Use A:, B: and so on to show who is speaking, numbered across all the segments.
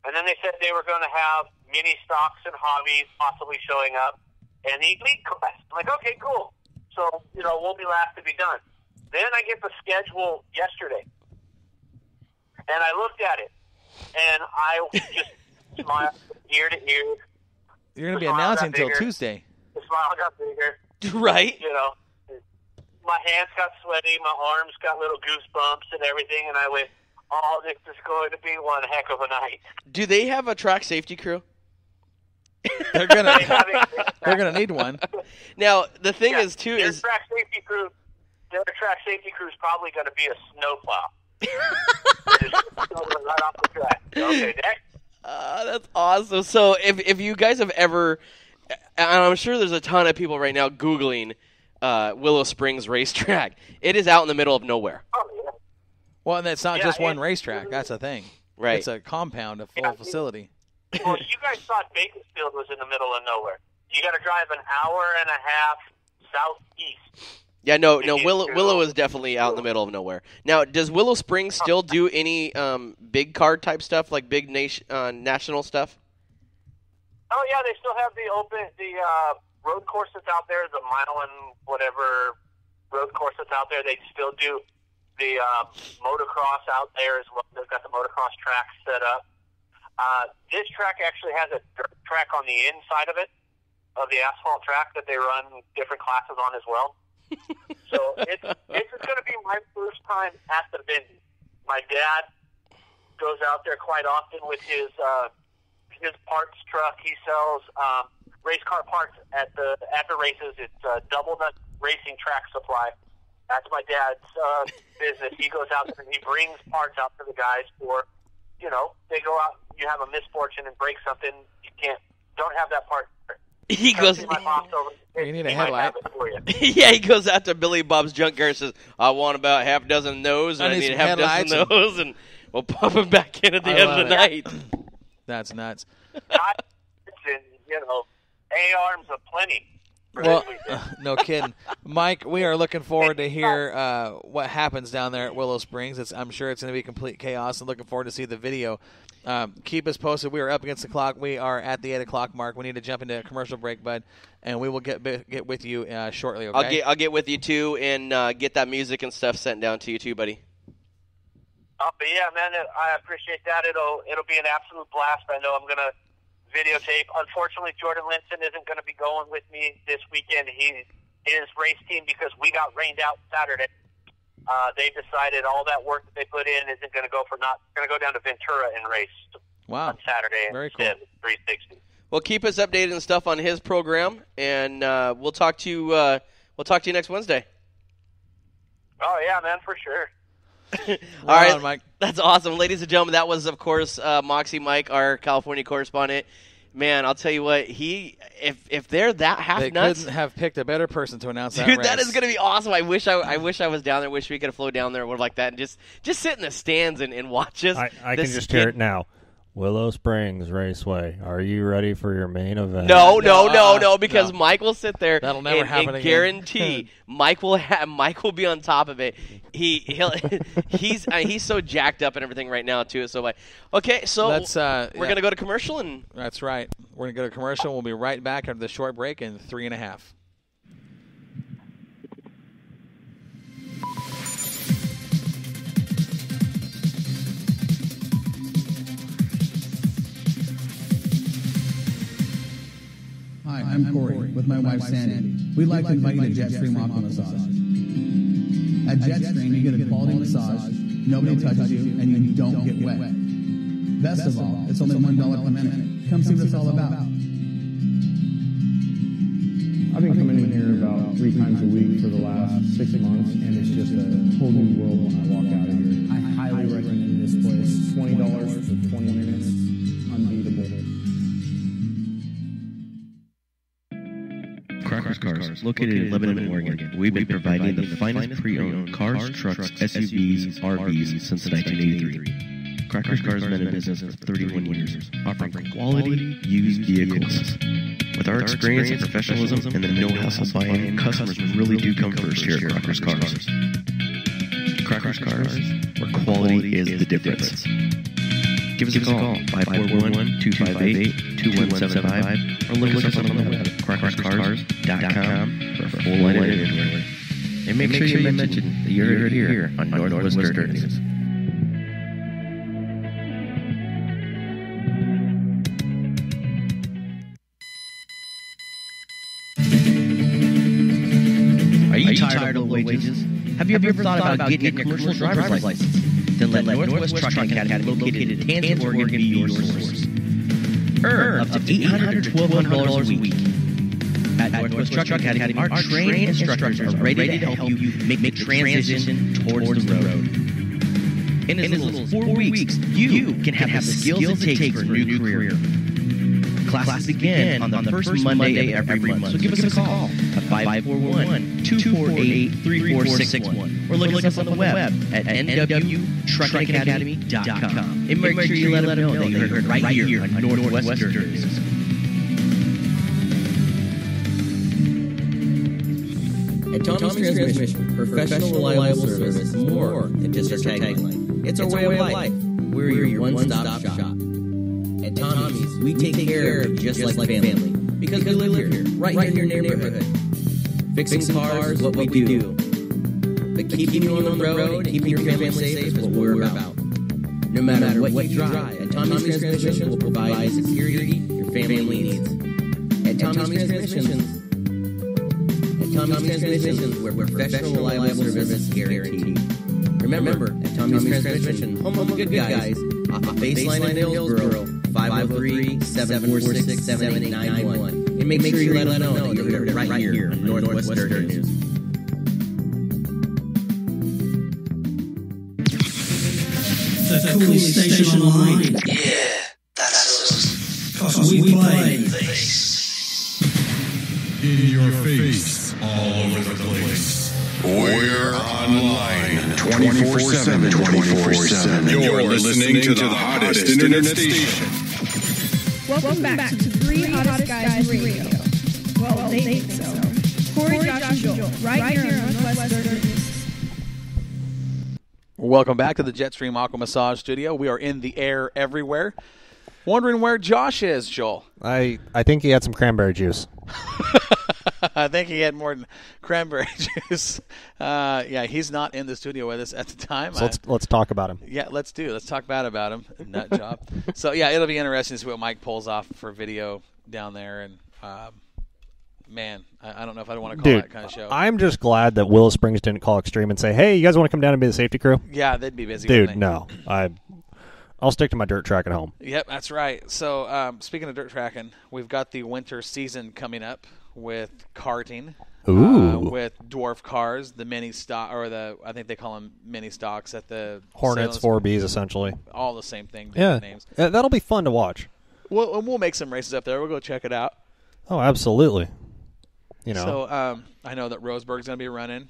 A: And then they said they were going to have mini stocks and hobbies possibly showing up, and the elite class. I'm like, okay, cool. So, we'll be last to be done. Then I get the schedule yesterday, and I looked at it, and I just smiled ear to ear.
B: You're going to be announcing until Tuesday.
A: The smile got bigger.
C: Right.
A: My hands got sweaty, my arms got little goosebumps and everything, and I went, oh, this is going to be one heck of a night.
C: Do they have a track safety crew?
B: They're gonna need one.
C: Now the thing is
A: their track safety crew is probably going to be a snowplow. Just right off the track. Okay, next.
C: That's awesome. So if you guys have ever, and I'm sure there's a ton of people right now Googling Willow Springs Racetrack. It is out in the middle of nowhere.
A: Oh, yeah.
B: Well, and it's not just one racetrack. That's the thing.
C: Right.
B: It's a compound, a full facility.
A: Well, you guys thought Bakersfield was in the middle of nowhere. You got to drive an hour and a half southeast.
C: Yeah, no. Willow is definitely out in the middle of nowhere. Now, does Willow Springs still do any big car type stuff, like big national stuff?
A: Oh yeah, they still have the road course that's out there, the mile and whatever road course that's out there. They still do the motocross out there as well. They've got the motocross track set up. This track actually has a dirt track on the inside of it, of the asphalt track that they run different classes on as well. So this is going to be my first time at the venue. My dad goes out there quite often with his parts truck. He sells race car parts at the races. It's Double Nut Racing Track Supply. That's my dad's business. He goes out there and he brings parts out to the guys for, they go out. You have a misfortune and break something. You don't have that part.
C: He goes.
B: You need a headlight.
C: Yeah, he goes out to Billy Bob's Junkyard and says, "I want about half dozen of those, and I need half dozen of those, and we'll pump them back in at the end of the night."
B: That's nuts.
A: A-arms aplenty.
B: Well, no kidding. Mike, we are looking forward to hear what happens down there at Willow Springs. I'm sure it's going to be complete chaos, and looking forward to see the video. Keep us posted. We are up against the clock. We are at the 8 o'clock mark. We need to jump into a commercial break, bud, and we will get with you shortly, okay?
C: I'll get with you, too, and get that music and stuff sent down to you, too, buddy.
A: Oh, but yeah, man, I appreciate that. It'll be an absolute blast. I know I'm going to videotape. Unfortunately, Jordan Linson isn't going to be going with me this weekend. His race team, because we got rained out Saturday, they decided all that work that they put in isn't going to go going to go down to Ventura and race on Saturday instead of 360.
C: Well, keep us updated and stuff on his program, and we'll talk to you. We'll talk to you next Wednesday.
A: Oh yeah, man, for sure.
C: All right,
B: Mike.
C: That's awesome, ladies and gentlemen. That was, of course, Moxie Mike, our California correspondent. Man, I'll tell you what, if they're that half
B: they
C: nuts,
B: couldn't have picked a better person to announce that
C: dude,
B: race.
C: that is going to be awesome. I wish I was down there. Wish we could have flown down there or like that and just sit in the stands and watch us.
D: I can just hear it now. Willow Springs Raceway. Are you ready for your main event?
C: No, because Mike will sit there.
B: That'll never happen
C: and
B: again.
C: Guarantee Mike will be on top of it. He's so jacked up and everything right now too. So okay, so we're gonna go to commercial and
B: that's right. We're gonna go to commercial. We'll be right back after the short break in 3.5.
E: Hi, I'm Corey with my wife Sandy. We'd like to invite you to Jetstream Aqua Massage. At Jetstream, you get a quality massage, nobody touches you, and you don't get wet. Best of all, it's only $1 per minute. Come see what it's all about.
F: I've been coming in here about 3 times a week for the last 6 months, and it's just a whole new world when I walk out of here.
E: I highly recommend this place.
F: $20 for 20 minutes, unbeatable.
G: Crocker's Cars, located in Lebanon, Oregon. We've been providing the finest pre-owned cars, trucks, SUVs, RVs since 1983. Crocker's Cars has been in business for 31 years, offering quality used vehicles. With our experience and professionalism and the no-hassle buying, customers really do come first here at Crocker's Cars. Crocker's Cars, where quality is the difference. Give us a call, 541-258-2175, or look us up on the web, crackerscars.com, for a full line of inventory. And make sure you mention that you heard it here on Northwest Dirt News. Are you tired of low wages? Have you ever thought about getting a commercial driver's license? Then let Northwest Trucking Academy, located in Hansford, Oregon, be your source. Earn up to $800 to $1,200 a week. At Northwest Trucking Academy, our trained instructors are ready to help you make the transition towards the road. In as little as 4 weeks, you can have the skills it takes for a new career. Classes begin on the first Monday of every month, so give us a call at 541-248-3461 or look us up on the web at nwtruckingacademy.com. And make sure you let them know that you heard right here on Northwest Dirt News.
H: At Tommy's Transmission, professional, reliable service is more than just our tagline. It's our way of life. We're your one-stop shop. At Tommy's, we take care of you just like family. Because we live here, right in your neighborhood. Fixing cars is what we do. But keeping you on the road and keeping your family safe is what we're about. No matter what you drive, at Tommy's Transmission will provide the security your family needs. At Tommy's Transmissions, where professional, reliable service is guaranteed. Remember, at Tommy's Transmission, home of the good guys, off Baseline in Hillsboro, 503-746-7891. And make sure you let us know that you heard it right here on Northwest Dirt News.
I: The coolest station online.
J: Yeah, that's us.
I: Cause we play.
K: In your face, all over the place. We're online 24/7, 24/7. You're listening to the hottest internet station.
L: Welcome back to the three hottest guys radio. Well, they think so. Corey, Josh, and Joel, right here on Northwest Dirt News.
B: Welcome back to the Jetstream Aqua Massage Studio. We are in the air everywhere. Wondering where Josh is, Joel?
D: I think he had some cranberry juice.
B: I think he had more than cranberry juice. Yeah, he's not in the studio with us at the time.
D: So let's talk about him.
B: Yeah, let's talk bad about him. Nut job. So yeah, it'll be interesting to see what Mike pulls off for video down there. And man, I don't know if I want to call that kind of show.
D: I'm just glad that Willow Springs didn't call Extreme and say, "Hey, you guys want to come down and be the safety crew?"
B: Yeah, they'd be busy.
D: Dude, no, I'll stick to my dirt track at home.
B: Yep, that's right. So speaking of dirt tracking, we've got the winter season coming up with karting. With dwarf cars, the mini stock, or I think they call them mini stocks at the
D: Hornets, 4Bs, essentially.
B: All the same thing.
D: Yeah,
B: names.
D: That'll be fun to watch.
B: We'll make some races up there. We'll go check it out.
D: Oh, absolutely. You know.
B: So I know that Roseburg's going to be running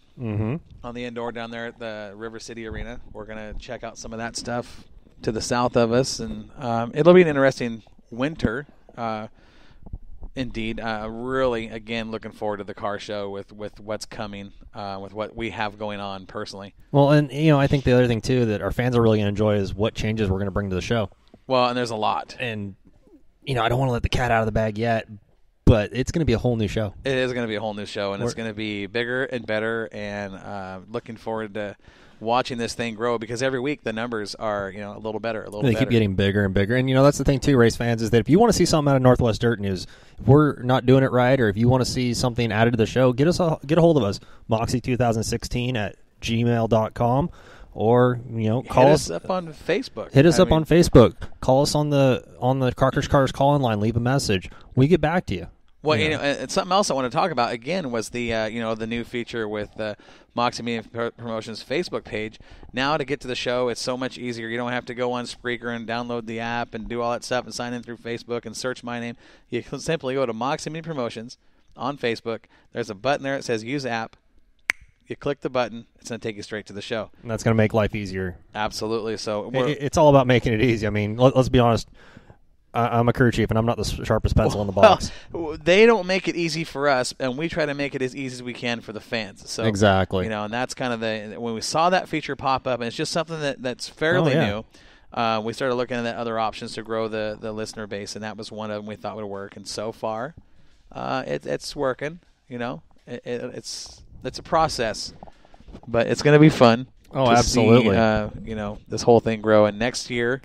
B: on the indoor down there at the River City Arena. We're going to check out some of that stuff to the south of us, and it'll be an interesting winter. Indeed, really, again, looking forward to the car show with what's coming, with what we have going on personally.
D: Well, and I think the other thing too that our fans are really going to enjoy is what changes we're going to bring to the show.
B: Well, and there's a lot,
D: and I don't want to let the cat out of the bag yet, but it's going to be a whole new show.
B: It is going to be a whole new show, and it's going to be bigger and better, and looking forward to watching this thing grow, because every week the numbers are a little better,
D: They keep getting bigger and bigger, and that's the thing too, race fans, is that if you want to see something out of Northwest Dirt News, if we're not doing it right, or if you want to see something added to the show, get a hold of us, moxie2016@gmail.com, or call us
B: up on Facebook.
D: Hit us up on Facebook. Call us on the Crockers Cars call-in line. Leave a message. We get back to you.
B: Well, and something else I want to talk about again was the the new feature with the Moxie Media Promotions Facebook page. Now to get to the show, it's so much easier. You don't have to go on Spreaker and download the app and do all that stuff and sign in through Facebook and search my name. You can simply go to Moxie Media Promotions on Facebook. There's a button there that says Use App. You click the button, it's going to take you straight to the show.
D: And that's going to make life easier.
B: Absolutely. So
D: it's all about making it easy. I mean, let's be honest. I'm a crew chief, and I'm not the sharpest pencil in the box.
B: Well, they don't make it easy for us, and we try to make it as easy as we can for the fans. So
D: exactly.
B: And that's kind of when we saw that feature pop up, and it's just something that's fairly new. we started looking at other options to grow the listener base, and that was one of them we thought would work. And so far, it's working. You know, it's a process, but it's going to be fun.
D: Oh,
B: to
D: absolutely.
B: See, you know, this whole thing grow. And next year,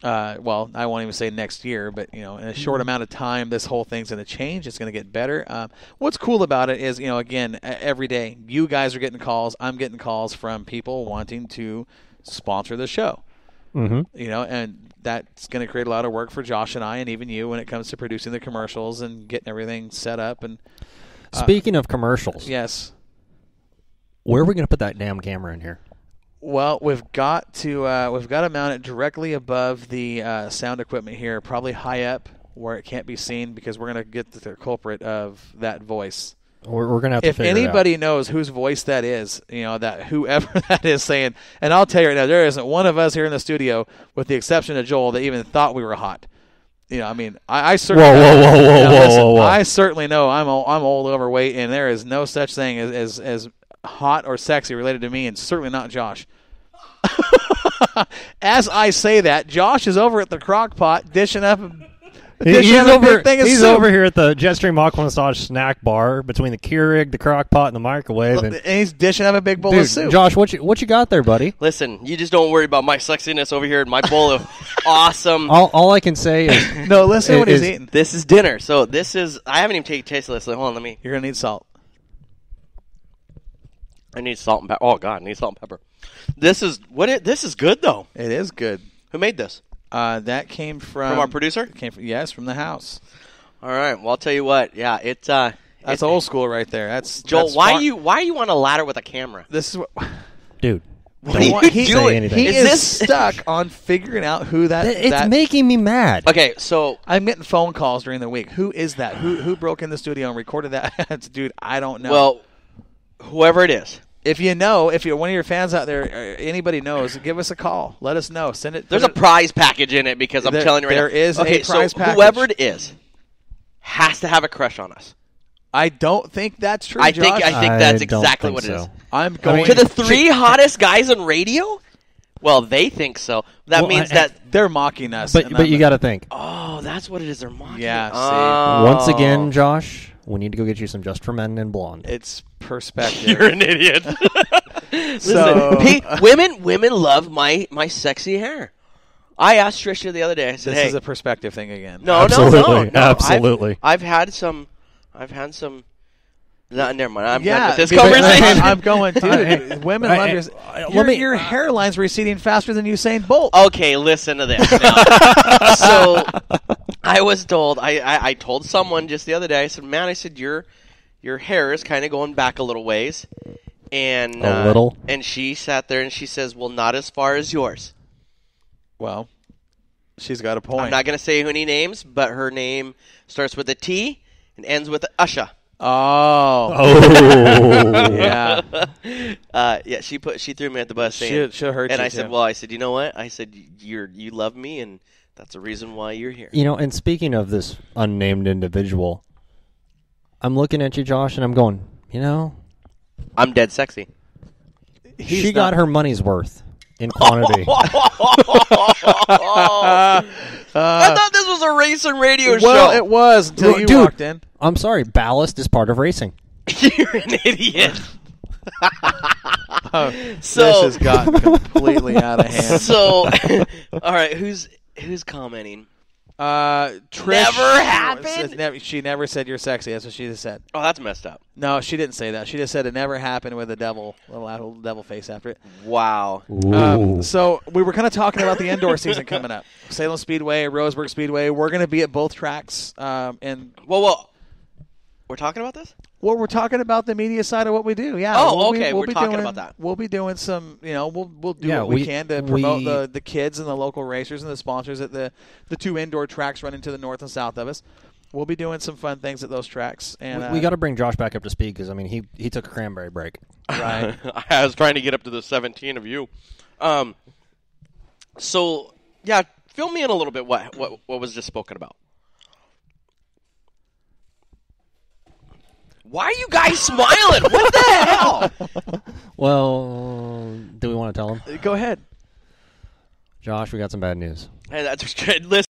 B: well, I won't even say next year, but, you know, in a short amount of time, this whole thing's going to change. It's going to get better. What's cool about it is, you know, again, every day, you guys are getting calls. I'm getting calls from people wanting to sponsor the show.
D: Mm-hmm.
B: You know, and that's going to create a lot of work for Josh and I, and even you, when it comes to producing the commercials and getting everything set up. And
D: speaking of commercials,
B: yes,
D: where are we going to put that damn camera in here?
B: well, we've got to mount it directly above the sound equipment here, probably high up where it can't be seen, because we're going to get the culprit of that voice.
D: We're going to have to
B: If
D: figure it out.
B: anybody knows whose voice that is, you know, that whoever that is saying, and I'll tell you right now, there isn't one of us here in the studio, with the exception of Joel, that even thought we were hot. You know, I mean, I certainly
D: whoa.
B: I certainly know I'm old, overweight, and there is no such thing as hot or sexy related to me, and certainly not Josh. As I say that, Josh is over at the crock pot dishing up.
D: He's over here at the Jetstream Aqua Massage snack bar between the Keurig, the crock pot, and the microwave.
B: And he's dishing up a big bowl of soup.
D: Josh, what you got there, buddy?
C: Listen, you just don't worry about my sexiness over here in my bowl of awesome.
D: All I can say is
B: no. Listen to what he's eating.
C: This is dinner. So this is. I haven't even taken a taste of this. Hold on, let me.
B: You're gonna need salt.
C: I need salt and pepper. Oh God, I need salt and pepper. This is this is good though.
B: It is good.
C: Who made this?
B: That came from
C: our producer.
B: Yes, from the house.
C: All right. Well, I'll tell you what. Yeah, it's
B: that's old school right there. That's
C: Joel.
B: That's
C: why you on a ladder with a camera?
B: This is what,
D: dude.
C: What are you doing?
B: He is stuck on figuring out who that.
D: It's making me mad.
C: Okay, so
B: I'm getting phone calls during the week. Who is that? Who broke in the studio and recorded that? Dude, I don't know.
C: Well, whoever it is.
B: If you know, if you're one of your fans out there, or anybody knows, give us a call. Let us know. Send it.
C: There's a prize package in it, because I'm telling you right now.
B: There is a prize package.
C: Whoever it is has to have a crush on us.
B: I don't think that's true,
C: I
B: Josh.
C: think that's exactly what it is.
B: I'm going
C: to the three hottest guys on radio. Well, they think so. That means that
B: they're mocking us.
D: But you got to think.
C: Oh, that's what it is. They're mocking.
B: Yeah.
C: Oh.
D: Once again, Josh, we need to go get you some Just for Men in blonde.
B: It's perspective.
C: You're an idiot.
B: So
C: women love my sexy hair. I asked Tricia the other day. I said,
B: "This is a perspective thing again."
C: No.
D: Absolutely.
C: I've had some. No, never mind. I'm done
B: yeah,
C: with this conversation.
B: I'm going, dude. Women love your hairline's receding faster than Usain Bolt.
C: Okay, listen to this. Now. So I was told. I told someone just the other day. I said, "Man," I said, your hair is kind of going back a little ways." And
D: a little.
C: And she sat there and she says, "Well, not as far as yours."
B: Well, she's got a point.
C: I'm not going to say any names, but her name starts with a T and ends with a Usha.
B: Oh. Yeah.
C: Yeah. She threw me at the bus. Saying,
B: she'll hurt
C: and
B: you.
C: I said, "Well, I said, you know what? I said, you love me, and that's the reason why you're here."
D: You know, and speaking of this unnamed individual, I'm looking at you, Josh, and I'm going, you know,
C: I'm dead sexy.
D: She got her money's worth in quantity.
C: I thought this was a racing radio show.
B: Well, it was until you walked in.
D: I'm sorry, ballast is part of racing.
C: You're an idiot.
B: This has gotten completely out of hand.
C: So, all right, who's commenting?
B: Trish
C: never happened?
B: She never said you're sexy. That's what she just said.
C: Oh, that's messed up.
B: No, she didn't say that. She just said it never happened with a little devil face after it.
C: Wow.
B: So we were kind of talking about the indoor season coming up. Salem Speedway, Roseburg Speedway. We're going to be at both tracks. And
C: Whoa. We're talking about this?
B: Well, we're talking about the media side of what we do. Yeah.
C: Oh, okay. We're talking about that.
B: We'll be doing some. We'll do what we can to promote the kids and the local racers and the sponsors at the two indoor tracks running to the north and south of us. We'll be doing some fun things at those tracks. And
D: we got to bring Josh back up to speed because he took a cranberry break.
B: Right.
C: I was trying to get up to the 17 of you. So yeah, fill me in a little bit. What was just spoken about? Why are you guys smiling? What the hell?
D: Well, do we want to tell him?
B: Go ahead.
D: Josh, we got some bad news.
C: Hey, that's good. Listen.